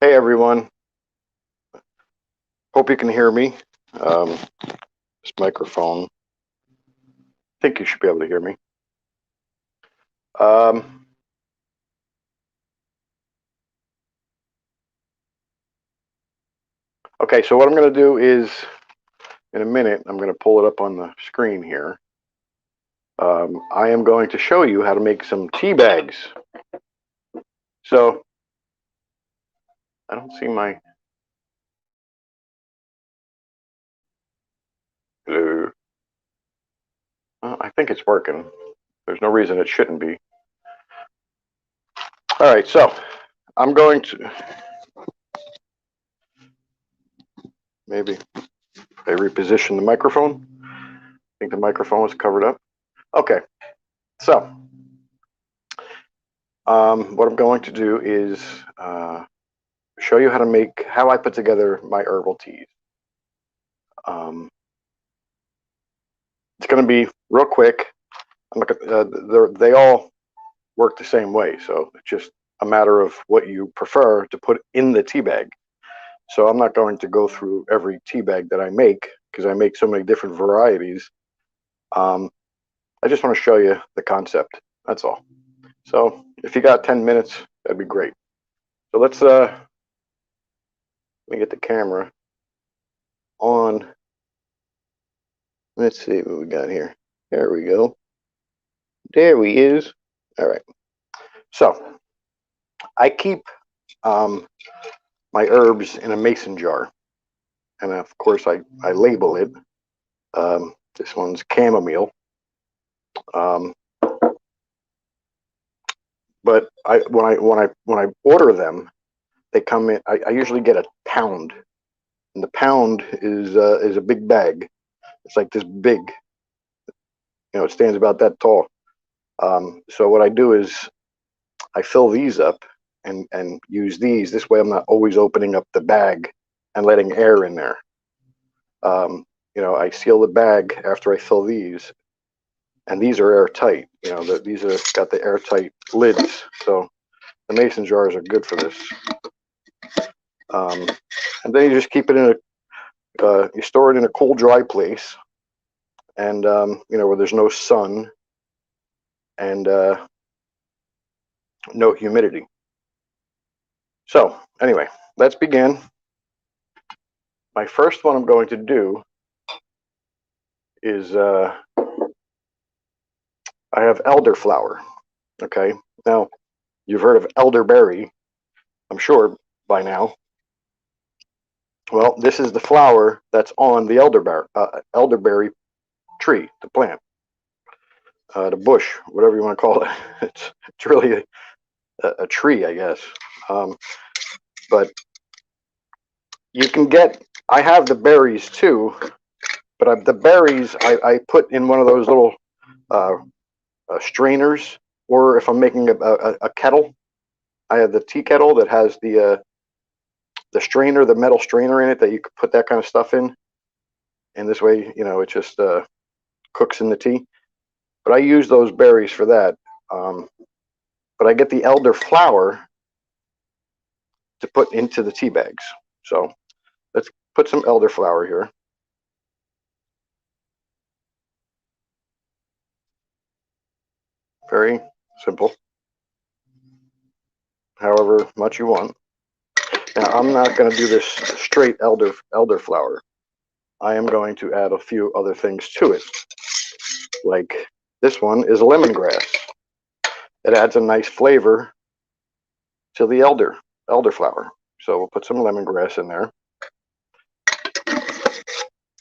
Hey everyone, hope you can hear me. This microphone, I think you should be able to hear me. Um, okay, so what I'm going to do is, in a minute, I'm going to pull it up on the screen here. I am going to show you how to make some tea bags. So, I don't see my... Hello. I think it's working. There's no reason it shouldn't be. All right, so I'm going to... Maybe I reposition the microphone. I think the microphone was covered up. Okay, so what I'm going to do is show you how I put together my herbal teas. It's going to be real quick. They all work the same way, so it's just a matter of what you prefer to put in the tea bag. So I'm not going to go through every tea bag that I make because I make so many different varieties. I just want to show you the concept. That's all. So if you got 10 minutes, that'd be great. So let me get the camera on. Let's see what we got here. There we go. There he is. All right. So I keep my herbs in a mason jar, and of course I label it. This one's chamomile. But when I order them, they come in. I usually get a pound, and the pound is a big bag. It's like this big. It stands about that tall. So what I do is I fill these up and use these. This way I'm not always opening up the bag and letting air in there. I seal the bag after I fill these, and these are airtight. These are got the airtight lids, so the mason jars are good for this. And then you just keep it in you store it in a cool, dry place, and where there's no sun and no humidity. So anyway, let's begin. My first one I'm going to do is I have elderflower. Okay, now you've heard of elderberry, I'm sure by now. Well, this is the flower that's on the elderberry tree, the plant, the bush, whatever you want to call it. It's really a tree, I guess. But you can get. I have the berries too, but the berries I put in one of those little strainers, or if I'm making a kettle, I have the tea kettle that has the strainer, the metal strainer in it that you could put that kind of stuff in. And this way, it just cooks in the tea. But I use those berries for that. But I get the elderflower to put into the tea bags. So let's put some elderflower here. Very simple. However much you want. Now I'm not going to do this straight elderflower. I am going to add a few other things to it. Like this one is lemongrass. It adds a nice flavor to the elderflower. So we'll put some lemongrass in there.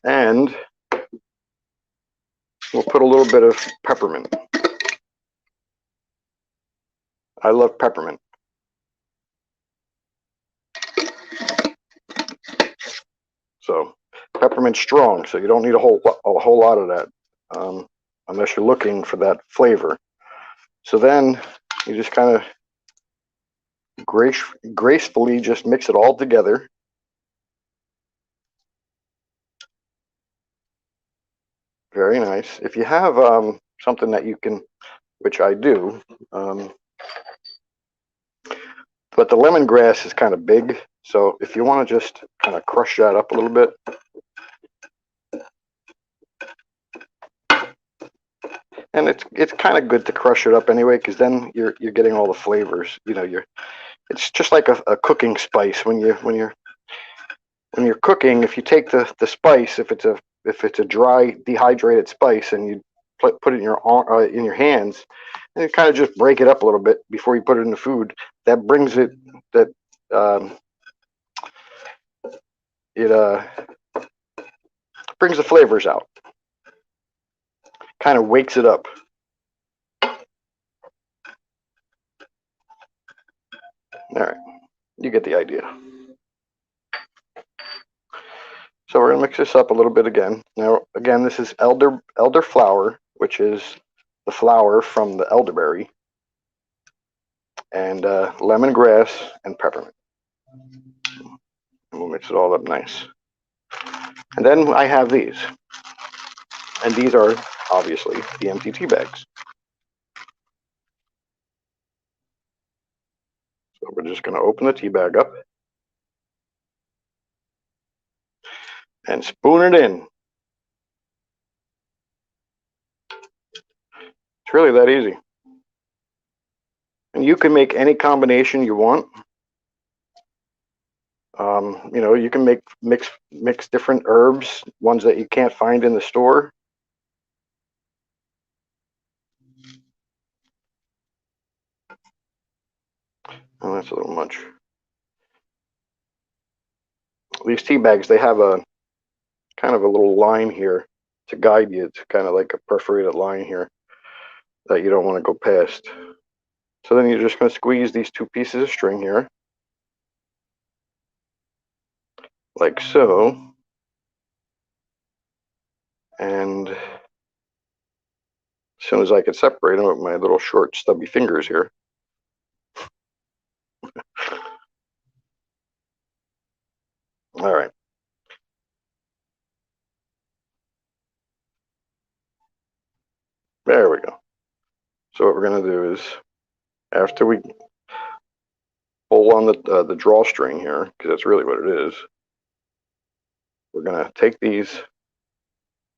And we'll put a little bit of peppermint. I love peppermint. So peppermint's strong, so you don't need a whole lot of that, unless you're looking for that flavor. So then you just kind of gracefully just mix it all together. Very nice. If you have something that you can, which I do, but the lemongrass is kind of big, So if you want to just kind of crush that up a little bit, and it's kind of good to crush it up anyway, because then you're getting all the flavors. You know, it's just like a cooking spice when you're cooking. If you take the spice, if it's a dry dehydrated spice, and you put it in your hands, and you kind of just break it up a little bit before you put it in the food, that brings it that it brings the flavors out, kind of wakes it up. All right, you get the idea. So we're gonna mix this up a little bit again. Now, again, this is elderflower, which is the flower from the elderberry, and lemongrass and peppermint. And we'll mix it all up nice. And then I have these, and these are obviously the empty tea bags. So we're just gonna open the tea bag up and spoon it in. It's really that easy. And you can make any combination you want. You know, you can mix different herbs, ones that you can't find in the store. Oh, that's a little much. These tea bags, they have a kind of a little line here to guide you. It's kind of like a perforated line here that you don't want to go past. So then you're just going to squeeze these two pieces of string here, like so. And as soon as I can separate them with my little short stubby fingers here, all right. There we go. So what we're going to do is, after we pull on the drawstring here, because that's really what it is, we're going to take these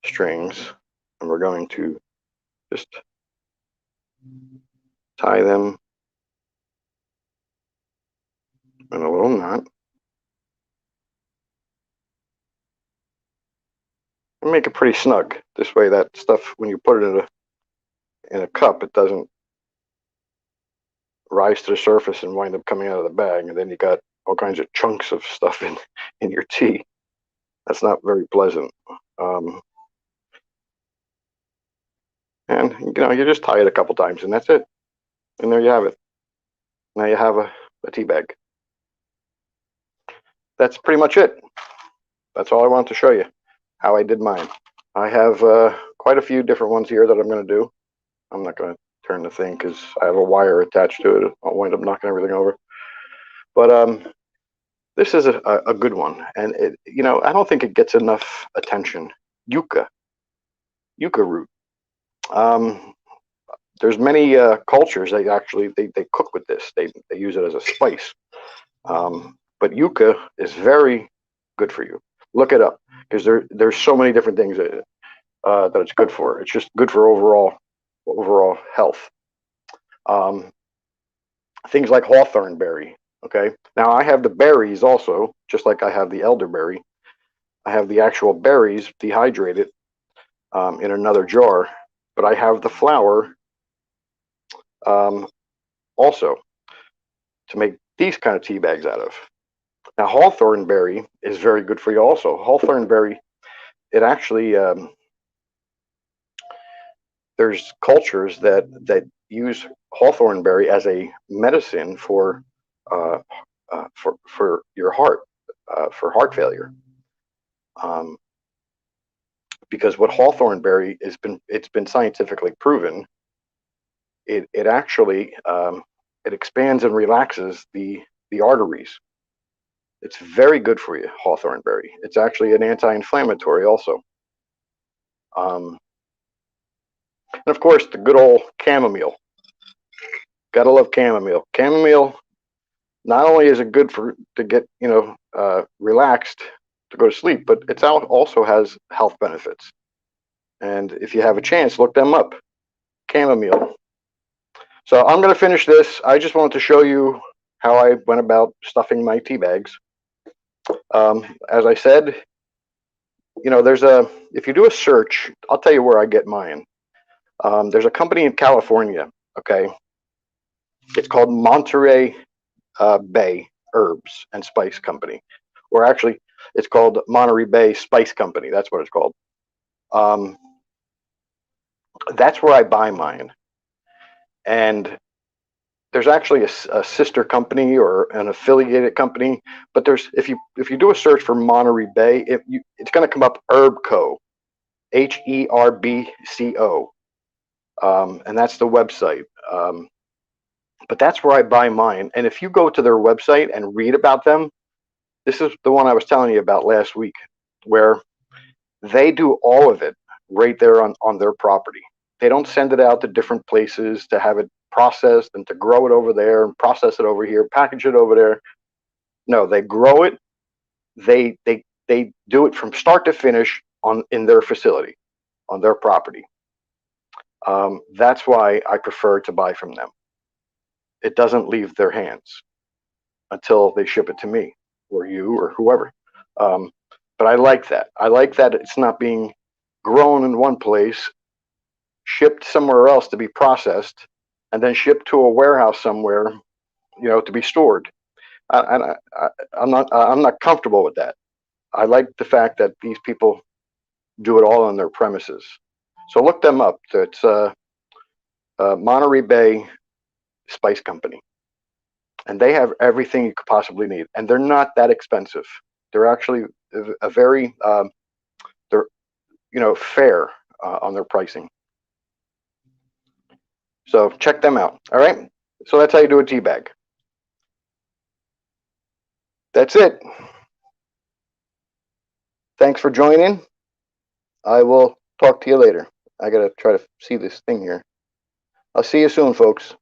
strings and we're going to just tie them in a little knot and make it pretty snug. This way, that stuff, when you put it in a cup, it doesn't rise to the surface and wind up coming out of the bag, and then you got all kinds of chunks of stuff in your tea. That's not very pleasant. And you know, you just tie it a couple times, and that's it. And there you have it. Now you have a tea bag. That's pretty much it. That's all I wanted to show you, how I did mine. I have quite a few different ones here that I'm going to do. I'm not going to turn the thing because I have a wire attached to it. I'll wind up knocking everything over. But this is a good one, and you know, I don't think it gets enough attention. Yucca root. There's many cultures that actually they cook with this. They use it as a spice. But yucca is very good for you. Look it up, because there's so many different things that it's good for. It's just good for overall health. Things like hawthorn berry. Okay, now I have the berries also, just like I have the elderberry. I have the actual berries dehydrated in another jar, but I have the flower also to make these kind of tea bags out of. Now, hawthorn berry is very good for you also. Hawthorn berry, it actually, there's cultures that use hawthorn berry as a medicine for your heart, for heart failure. Because what hawthorn berry it's been scientifically proven, it actually it expands and relaxes the arteries. It's very good for you, hawthorn berry. It's actually an anti-inflammatory also. And of course, the good old chamomile. Gotta love chamomile. Chamomile, Not only is it good to get relaxed to go to sleep, but it also has health benefits. And if you have a chance, look them up. Chamomile. So I'm going to finish this. I just wanted to show you how I went about stuffing my tea bags. As I said, if you do a search, I'll tell you where I get mine. There's a company in California, okay? It's called Monterey Bay Herbs and Spice Company. Or actually, it's called Monterey Bay Spice Company. That's what it's called. That's where I buy mine. And there's actually a sister company or an affiliated company, but if you do a search for Monterey Bay, it's going to come up Herbco, Herbco, and that's the website. But that's where I buy mine. And if you go to their website and read about them, this is the one I was telling you about last week, where they do all of it right there on their property. They don't send it out to different places to have it processed and to grow it over there and process it over here, package it over there. No, they grow it. They do it from start to finish in their facility, on their property. That's why I prefer to buy from them. It doesn't leave their hands until they ship it to me or you or whoever. But I like that. I like that it's not being grown in one place, shipped somewhere else to be processed, and then shipped to a warehouse somewhere, to be stored. I'm not comfortable with that. I like the fact that these people do it all on their premises. So look them up. It's Monterey Bay Spice Company, and they have everything you could possibly need, and they're not that expensive. They're actually a very they're fair on their pricing. So check them out. All right. So that's how you do a tea bag. That's it. Thanks for joining. I will talk to you later. I gotta try to see this thing here. I'll see you soon, folks.